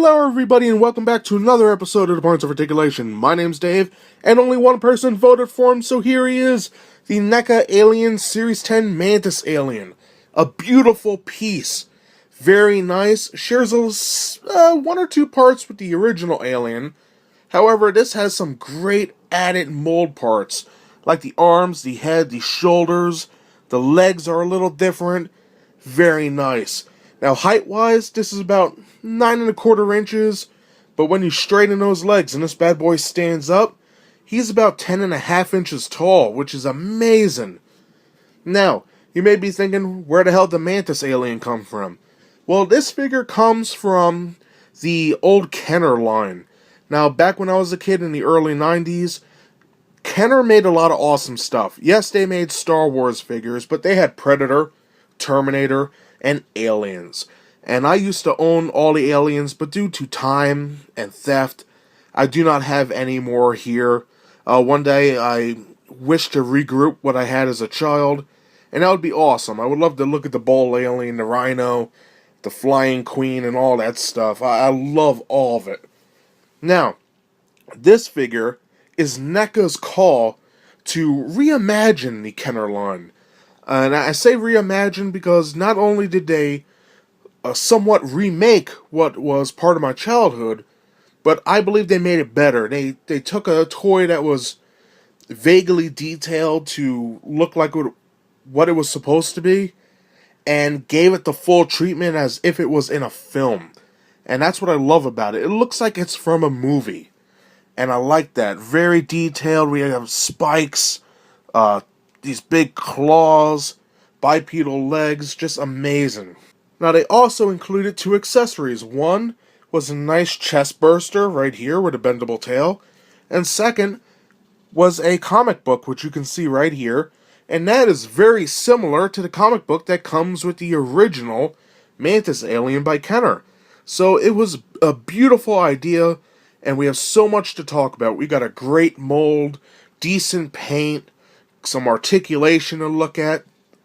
Hello everybody and welcome back to another episode of the Barnes of Articulation. My name's Dave, and only one person voted for him, so here he is, the NECA Alien Series 10 Mantis Alien. A beautiful piece. Very nice. Shares one or two parts with the original Alien. However, this has some great added mold parts, like the arms, the head, the shoulders. The legs are a little different. Very nice. Now, height-wise, this is about 9¼ inches, but when you straighten those legs and this bad boy stands up, he's about 10½ inches tall, which is amazing. Now, you may be thinking, where the hell did the Mantis alien come from? Well, this figure comes from the old Kenner line. Now, back when I was a kid in the early 90s, Kenner made a lot of awesome stuff. Yes, they made Star Wars figures, but they had Predator, Terminator, and Aliens. And I used to own all the Aliens, but due to time and theft, I do not have any more here. One day I wish to regroup what I had as a child, and that would be awesome. I would love to look at the Bull Alien, the Rhino, the Flying Queen, and all that stuff. I love all of it. Now, this figure is NECA's call to reimagine the Kenner line. And I say reimagine because not only did they somewhat remake what was part of my childhood, but I believe they made it better. They took a toy that was vaguely detailed to look like what it was supposed to be, and gave it the full treatment as if it was in a film. And that's what I love about it. It looks like it's from a movie. And I like that. Very detailed. We have spikes, these big claws, bipedal legs, just amazing. Now, they also included two accessories. One was a nice chest burster right here with a bendable tail, and second was a comic book, which you can see right here, and that is very similar to the comic book that comes with the original Mantis Alien by Kenner. So it was a beautiful idea, and we have so much to talk about. We got a great mold, decent paint, some articulation to look at,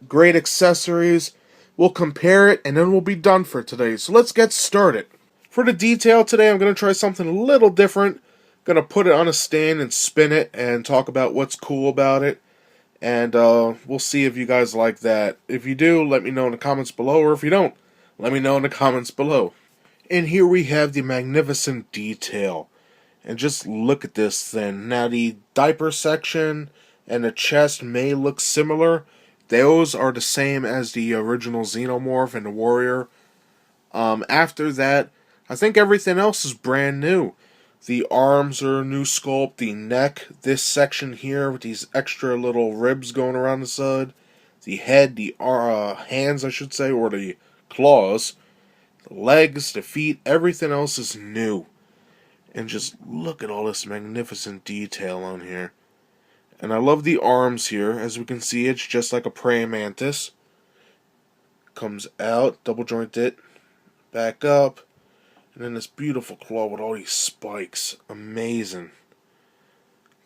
great accessories. We'll compare it, and then we'll be done for today. So let's get started. For the detail today, I'm going to try something a little different. Going to put it on a stand and spin it and talk about what's cool about it. And we'll see if you guys like that. If you do, let me know in the comments below. Or if you don't, let me know in the comments below. And here we have the magnificent detail. And just look at this thing. Now, the diaper section and the chest may look similar. Those are the same as the original Xenomorph and the Warrior. After that, I think everything else is brand new. The arms are a new sculpt. The neck, this section here with these extra little ribs going around the side. The head, the hands, I should say, or the claws. The legs, the feet, everything else is new. And just look at all this magnificent detail on here. And I love the arms here. As we can see, it's just like a praying mantis. Comes out, double jointed, back up, and then this beautiful claw with all these spikes. Amazing.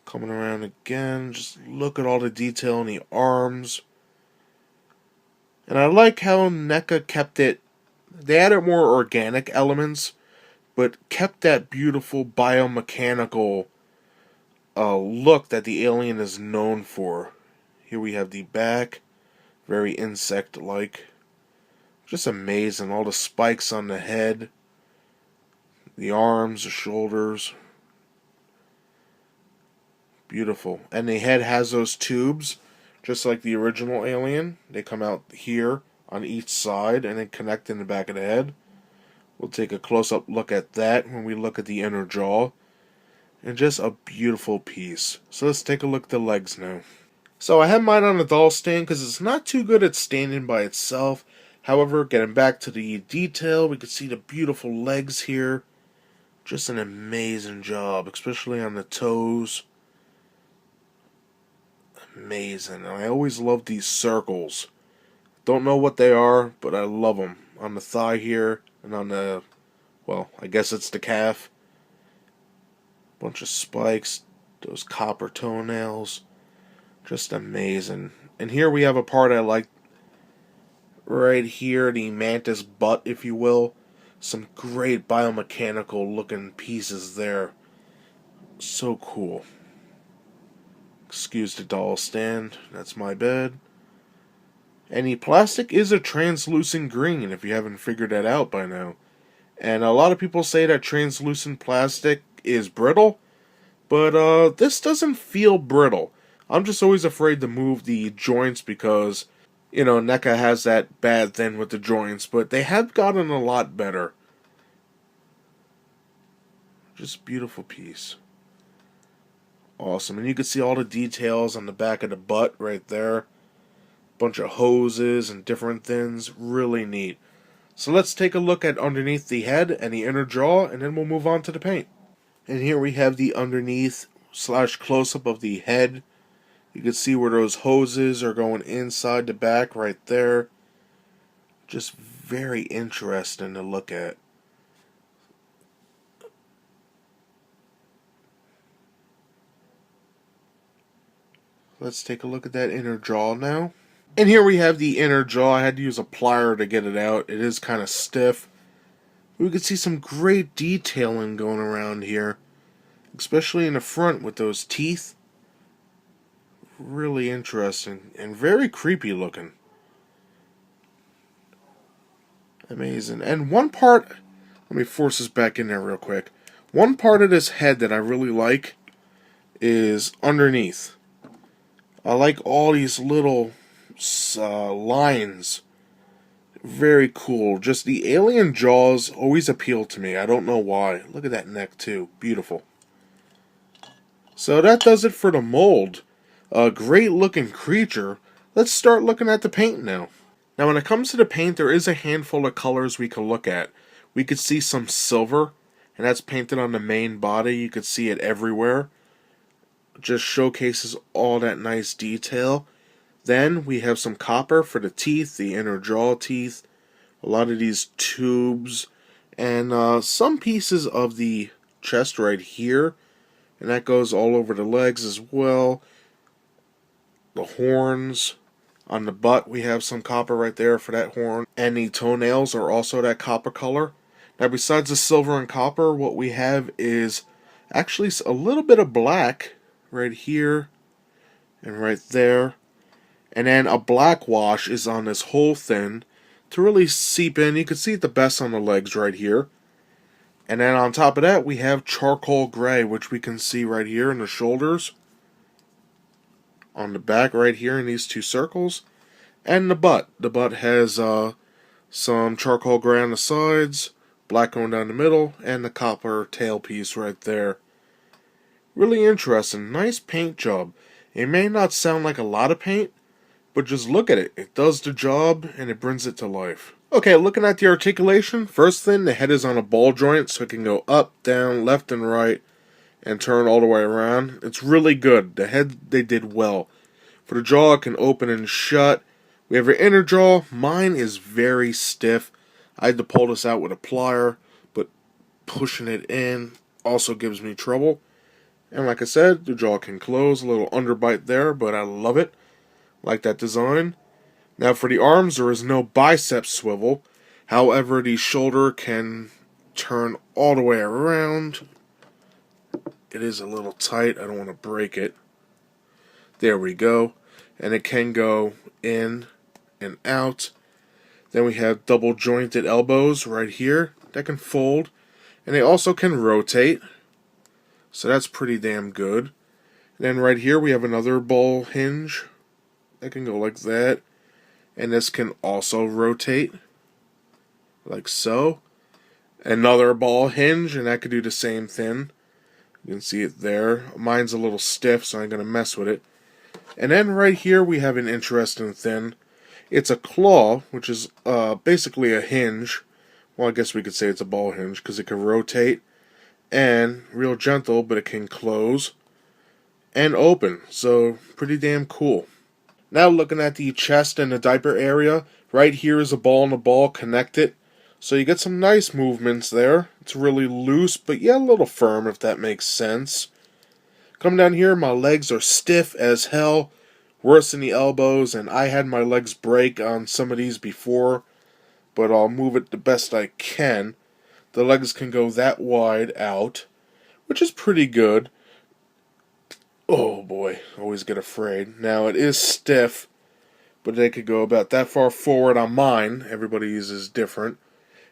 Coming around again, just look at all the detail in the arms. And I like how NECA kept it. They added more organic elements, but kept that beautiful biomechanical look that the alien is known for. Here we have the back, very insect-like. Just amazing. All the spikes on the head, the arms, the shoulders. Beautiful. And the head has those tubes, just like the original alien. They come out here on each side and then connect in the back of the head. We'll take a close-up look at that when we look at the inner jaw. And just a beautiful piece. So let's take a look at the legs now. So I have mine on a doll stand because it's not too good at standing by itself. However, getting back to the detail, we can see the beautiful legs here. Just an amazing job, especially on the toes. Amazing. And I always love these circles. Don't know what they are, but I love them. On the thigh here, and on the, well, I guess it's the calf. Bunch of spikes, those copper toenails, just amazing. And here we have a part I like right here, the mantis butt, if you will. Some great biomechanical looking pieces there. So cool. Excuse the doll stand, that's my bed. And the plastic is a translucent green, if you haven't figured that out by now. And a lot of people say that translucent plastic is brittle, but this doesn't feel brittle. I'm just always afraid to move the joints because, NECA has that bad thing with the joints, but they have gotten a lot better. Just beautiful piece. Awesome. And you can see all the details on the back of the butt right there. Bunch of hoses and different things. Really neat. So let's take a look at underneath the head and the inner jaw, and then we'll move on to the paint. And here we have the underneath / close-up of the head. You can see where those hoses are going inside the back right there. Just very interesting to look at. Let's take a look at that inner jaw now. And here we have the inner jaw. I had to use a plier to get it out. It is kind of stiff. We can see some great detailing going around here, especially in the front with those teeth. Really interesting and very creepy looking. Amazing. And one part, let me force this back in there real quick. One part of this head that I really like is underneath. I like all these little lines. Very cool. Just the alien jaws always appeal to me. I don't know why. Look at that neck too. Beautiful. So that does it for the mold. A great looking creature. Let's start looking at the paint now. Now when it comes to the paint, there is a handful of colors we can look at. We could see some silver, and that's painted on the main body. You could see it everywhere. Just showcases all that nice detail. Then we have some copper for the teeth, the inner jaw teeth, a lot of these tubes, and some pieces of the chest right here, and that goes all over the legs as well. The horns on the butt, we have some copper right there for that horn, and the toenails are also that copper color. Now besides the silver and copper, what we have is actually a little bit of black right here and right there, and then a black wash is on this whole thing to really seep in. You can see it the best on the legs right here, and then on top of that we have charcoal gray, which we can see right here in the shoulders, on the back right here in these two circles, and the butt. The butt has some charcoal gray on the sides, black going down the middle, and the copper tail piece right there. Really interesting. Nice paint job. It may not sound like a lot of paint, but just look at it. It does the job, and it brings it to life. Okay, looking at the articulation, first thing, the head is on a ball joint, so it can go up, down, left, and right, and turn all the way around. It's really good. The head, they did well. For the jaw, it can open and shut. We have our inner jaw. Mine is very stiff. I had to pull this out with a plier, but pushing it in also gives me trouble. And like I said, the jaw can close, a little underbite there, but I love it. Like that design. Now for the arms, there is no bicep swivel. However, the shoulder can turn all the way around. It is a little tight. I don't want to break it. There we go. And it can go in and out. Then we have double jointed elbows right here that can fold. And they also can rotate. So that's pretty damn good. Then right here we have another ball hinge that can go like that. And this can also rotate like so. Another ball hinge, and that could do the same thing. You can see it there. Mine's a little stiff, so I'm going to mess with it. And then right here we have an interesting thing. It's a claw, which is basically a hinge. Well, I guess we could say it's a ball hinge because it can rotate. And real gentle, but it can close and open. So pretty damn cool. Now looking at the chest and the diaper area, right here is a ball and a ball connected. So you get some nice movements there. It's really loose, but yeah, a little firm if that makes sense. Come down here, my legs are stiff as hell. Worse than the elbows, and I had my legs break on some of these before. But I'll move it the best I can. The legs can go that wide out, which is pretty good. Oh boy, always get afraid. Now it is stiff, but they could go about that far forward on mine. Everybody's is different.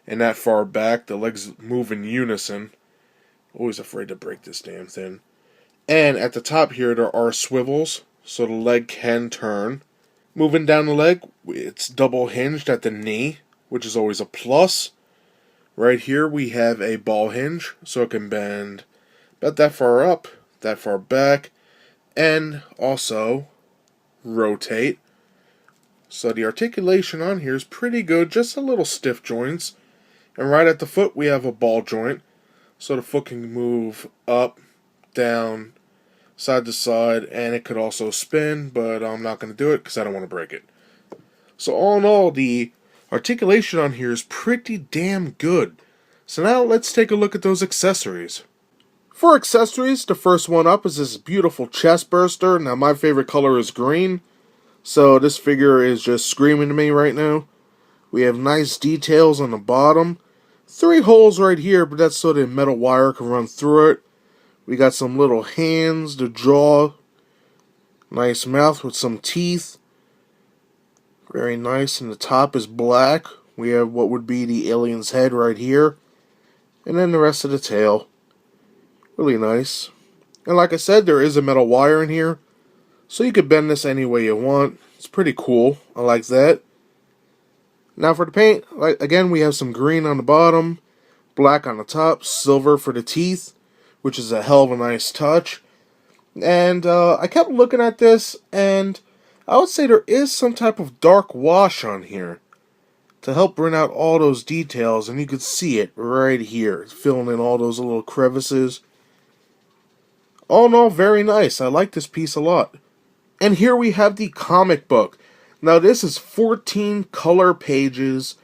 And that far back, the legs move in unison. Always afraid to break this damn thing. And at the top here, there are swivels, so the leg can turn. Moving down the leg, it's double hinged at the knee, which is always a plus. Right here, we have a ball hinge, so it can bend about that far up, that far back, and also rotate. So the articulation on here is pretty good, just a little stiff joints. And right at the foot, we have a ball joint, so the foot can move up, down, side to side, and it could also spin, but I'm not going to do it because I don't want to break it. So all in all, the articulation on here is pretty damn good. So now let's take a look at those accessories. For accessories, the first one up is this beautiful chest burster. Now my favorite color is green, so this figure is just screaming to me right now. We have nice details on the bottom. 3 holes right here, but that's so the metal wire can run through it. We got some little hands, the jaw, nice mouth with some teeth. Very nice, and the top is black. We have what would be the alien's head right here. And then the rest of the tail. Really nice. And like I said, there is a metal wire in here, so you could bend this any way you want. It's pretty cool. I like that. Now for the paint, again, we have some green on the bottom, black on the top, silver for the teeth, which is a hell of a nice touch. And I kept looking at this, and I would say there is some type of dark wash on here to help bring out all those details, and you could see it right here. It's filling in all those little crevices. All in all, very nice. I like this piece a lot. And here we have the comic book. Now this is 14 color pages,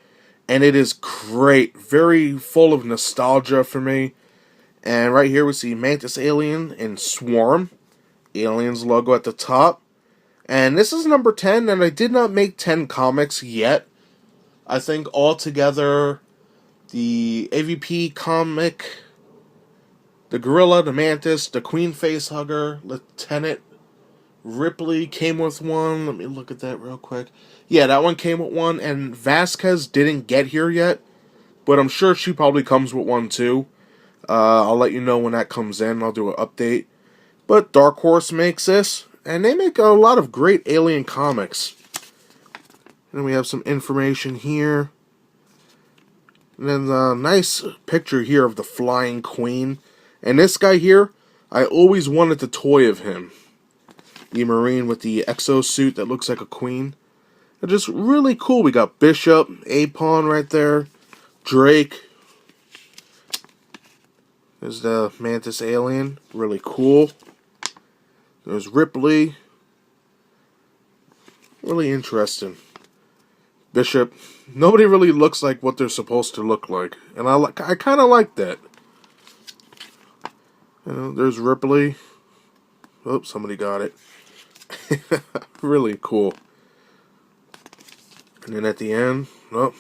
and it is great. Very full of nostalgia for me. And right here we see Mantis Alien and Swarm. Aliens logo at the top. And this is number 10, and I did not make 10 comics yet. I think altogether, the AVP comic, the Gorilla, the Mantis, the Queen Facehugger, Lieutenant Ripley came with one. Let me look at that real quick. Yeah, that one came with one, and Vasquez didn't get here yet, but I'm sure she probably comes with one too. I'll let you know when that comes in. I'll do an update. But Dark Horse makes this, and they make a lot of great alien comics. And we have some information here. And then a nice picture here of the Flying Queen. And this guy here, I always wanted the toy of him. The Marine with the exosuit that looks like a queen. They're just really cool. We got Bishop, A-Pawn right there, Drake. There's the Mantis alien, really cool. There's Ripley. Really interesting. Bishop. Nobody really looks like what they're supposed to look like, and I kind of like that. There's Ripley. Oh, somebody got it. Really cool. And then at the end,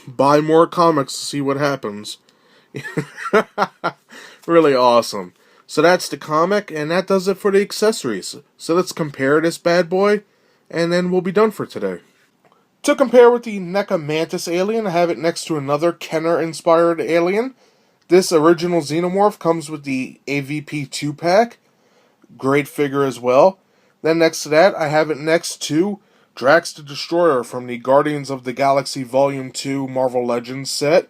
buy more comics to see what happens. Really awesome. So that's the comic, and that does it for the accessories. So let's compare this bad boy, and then we'll be done for today. To compare with the NECA Mantis alien, I have it next to another Kenner-inspired alien. This original Xenomorph comes with the AVP 2-pack. Great figure as well. Then next to that, I have it next to Drax the Destroyer from the Guardians of the Galaxy Volume 2 Marvel Legends set.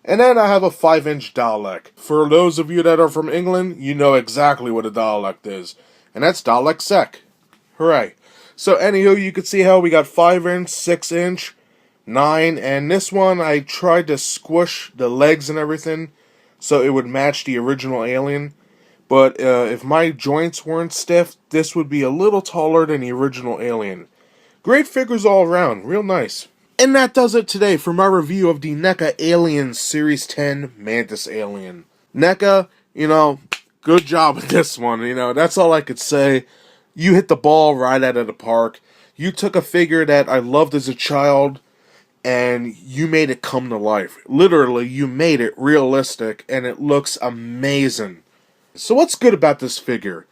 And then I have a 5-inch Dalek. For those of you that are from England, you know exactly what a Dalek is. And that's Dalek Sec. Hooray. So anywho, you can see how we got 5-inch, 6-inch, 9, and this one I tried to squish the legs and everything so it would match the original alien. But if my joints weren't stiff, this would be a little taller than the original alien. Great figures all around, real nice. And that does it today for my review of the NECA Alien Series 10 Mantis Alien. NECA, good job with this one, that's all I could say. You hit the ball right out of the park. You took a figure that I loved as a child and you made it come to life. Literally, you made it realistic, and it looks amazing. So what's good about this figure?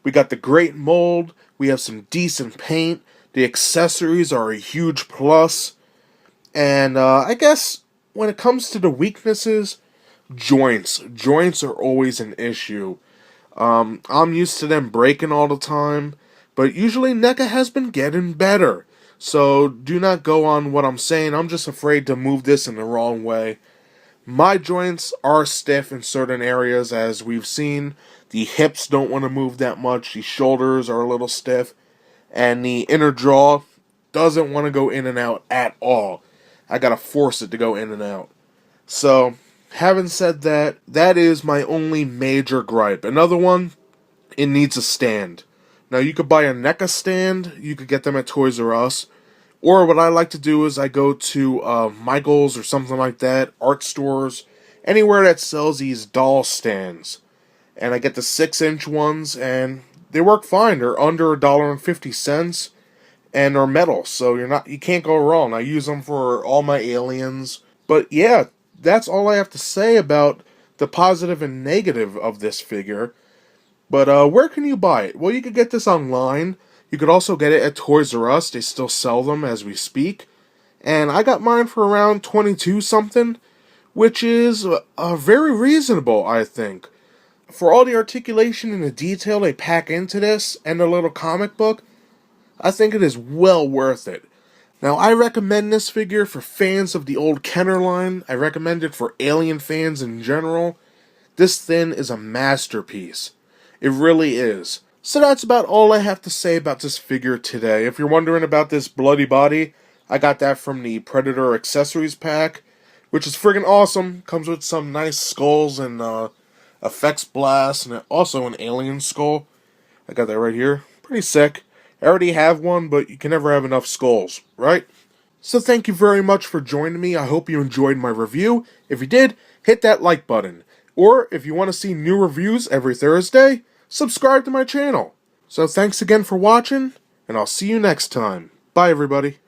We got the great mold, we have some decent paint, the accessories are a huge plus, and I guess when it comes to the weaknesses, joints. Joints are always an issue. I'm used to them breaking all the time, but usually NECA has been getting better. So do not go on what I'm saying. I'm just afraid to move this in the wrong way. My joints are stiff in certain areas, as we've seen. The hips don't want to move that much. The shoulders are a little stiff. And the inner jaw doesn't want to go in and out at all. I gotta force it to go in and out. So, having said that, that is my only major gripe. Another one, it needs a stand. Now, you could buy a NECA stand. You could get them at Toys R Us. Or what I like to do is I go to Michael's or something like that, art stores, anywhere that sells these doll stands. And I get the 6-inch ones, and they work fine. They're under $1.50, and they're metal, so you can't go wrong. I use them for all my aliens. But yeah, that's all I have to say about the positive and negative of this figure. But where can you buy it? Well, you could get this online. You could also get it at Toys R Us. They still sell them as we speak. And I got mine for around 22 something, which is very reasonable, I think. For all the articulation and the detail they pack into this and the little comic book, I think it is well worth it. Now, I recommend this figure for fans of the old Kenner line. I recommend it for Alien fans in general. This thing is a masterpiece. It really is. So that's about all I have to say about this figure today. If you're wondering about this bloody body, I got that from the Predator accessories pack, which is friggin' awesome. Comes with some nice skulls and effects blasts, and also an alien skull. I got that right here. Pretty sick. I already have one, but you can never have enough skulls, right? So thank you very much for joining me. I hope you enjoyed my review. If you did, hit that like button. Or if you want to see new reviews every Thursday, subscribe to my channel. So thanks again for watching, and I'll see you next time. Bye, everybody.